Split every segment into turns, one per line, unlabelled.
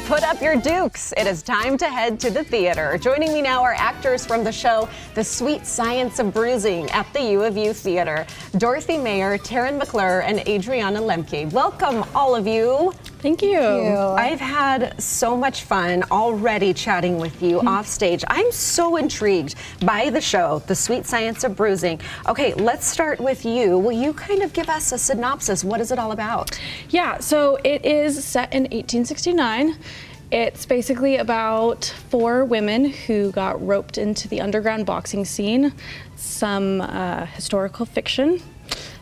Put up your dukes. It is time to head to the theater. Joining me now are actors from the show The Sweet Science of Bruising at the U of U Theater. Dorothy Mayer, Taryn McClure, and Adriana Lemke. Welcome, all of you.
Thank you.
I've had so much fun already chatting with you off stage. I'm so intrigued by the show, The Sweet Science of Bruising. Okay, let's start with you. Will you kind of give us a synopsis? What is it all about?
Yeah, so it is set in 1869. It's basically about 4 women who got roped into the underground boxing scene, some historical fiction.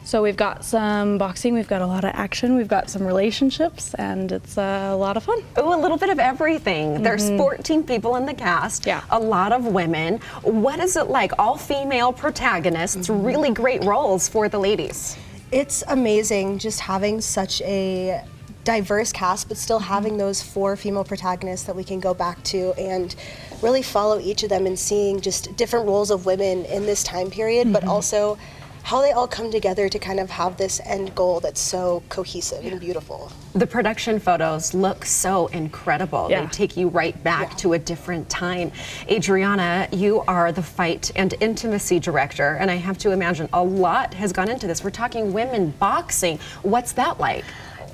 So we've got some boxing, we've got a lot of action, we've got some relationships, and it's a lot of fun.
Oh, a little bit of everything. There's 14 people in the cast, a lot of women. What is it like? All female protagonists, really great roles for the ladies.
It's amazing just having such a diverse cast, but still having those 4 female protagonists that we can go back to and really follow each of them and seeing just different roles of women in this time period, but also how they all come together to kind of have this end goal that's so cohesive and beautiful.
The production photos look so incredible. They take you right back to a different time. Adriana, you are the fight and intimacy director, and I have to imagine a lot has gone into this. We're talking women boxing. What's that like?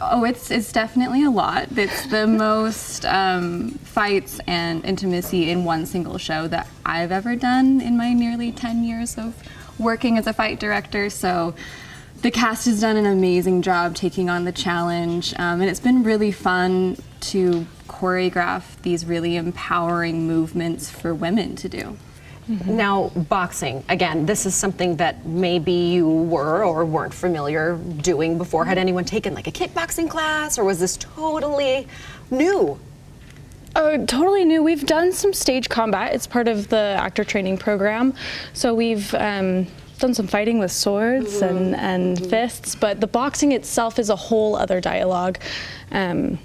Oh, it's definitely a lot. It's the most fights and intimacy in one single show that I've ever done in my nearly 10 years of working as a fight director. So the cast has done an amazing job taking on the challenge, and it's been really fun to choreograph these really empowering movements for women to do.
Now, boxing, again, this is something that maybe you were or weren't familiar doing before. Had anyone taken like a kickboxing class, or was this totally new?
Oh, totally new. We've done some stage combat. It's part of the actor training program. So we've done some fighting with swords and fists, but the boxing itself is a whole other dialogue. And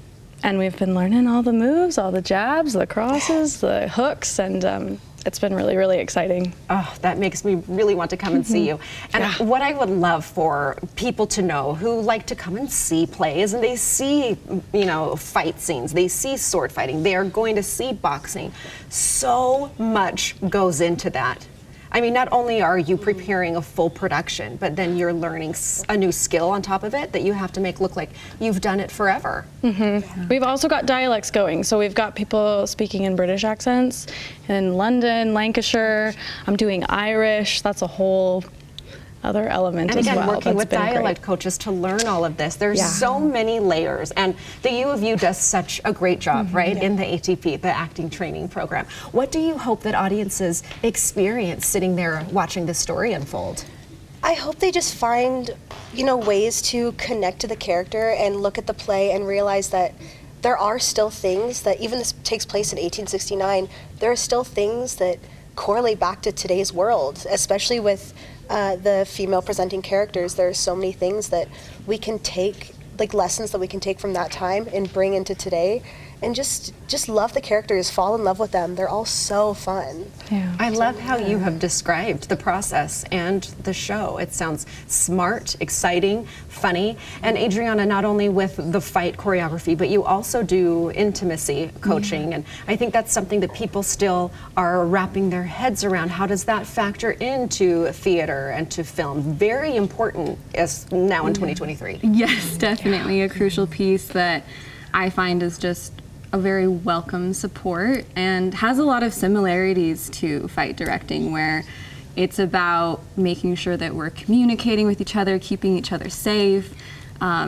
we've been learning all the moves, all the jabs, the crosses, the hooks, and it's been really, really exciting.
Oh, that makes me really want to come and see you. And what I would love for people to know who like to come and see plays and they see, you know, fight scenes, they see sword fighting, they are going to see boxing. So much goes into that. I mean, not only are you preparing a full production, but then you're learning a new skill on top of it that you have to make look like you've done it forever.
We've also got dialects going. So we've got people speaking in British accents in London, Lancashire. I'm doing Irish. That's a whole other element as well.
And again, working with dialect coaches to learn all of this. There's so many layers, and the U of U does such a great job, right, in the ATP, the acting training program. What do you hope that audiences experience sitting there watching this story unfold?
I hope they just find, you know, ways to connect to the character and look at the play and realize that there are still things that, even this takes place in 1869, there are still things that correlate back to today's world, especially with the female presenting characters. There are so many things that we can take, like lessons that we can take from that time and bring into today, and just love the characters, fall in love with them. They're all so fun.
I love how you have described the process and the show. It sounds smart, exciting, funny. And Adriana, not only with the fight choreography, but you also do intimacy coaching. And I think that's something that people still are wrapping their heads around. How does that factor into theater and to film? Very important as now in 2023.
Yes, definitely a crucial piece that I find is just a very welcome support and has a lot of similarities to fight directing, where it's about making sure that we're communicating with each other, keeping each other safe,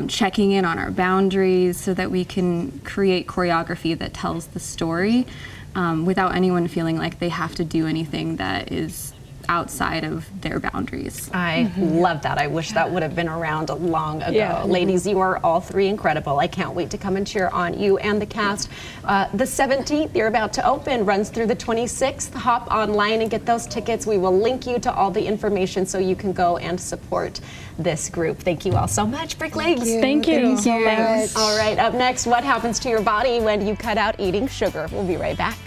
checking in on our boundaries so that we can create choreography that tells the story without anyone feeling like they have to do anything that is outside of their boundaries.
I love that. I wish that would have been around long ago. Ladies, you are all 3 incredible. I can't wait to come and cheer on you and the cast. The 17th, you're about to open, runs through the 26th. Hop online and get those tickets. We will link you to all the information so you can go and support this group. Thank you all so much. Brick Legs.
Thank you.
Thank you so much.
All right, up next, what happens to your body when you cut out eating sugar? We'll be right back.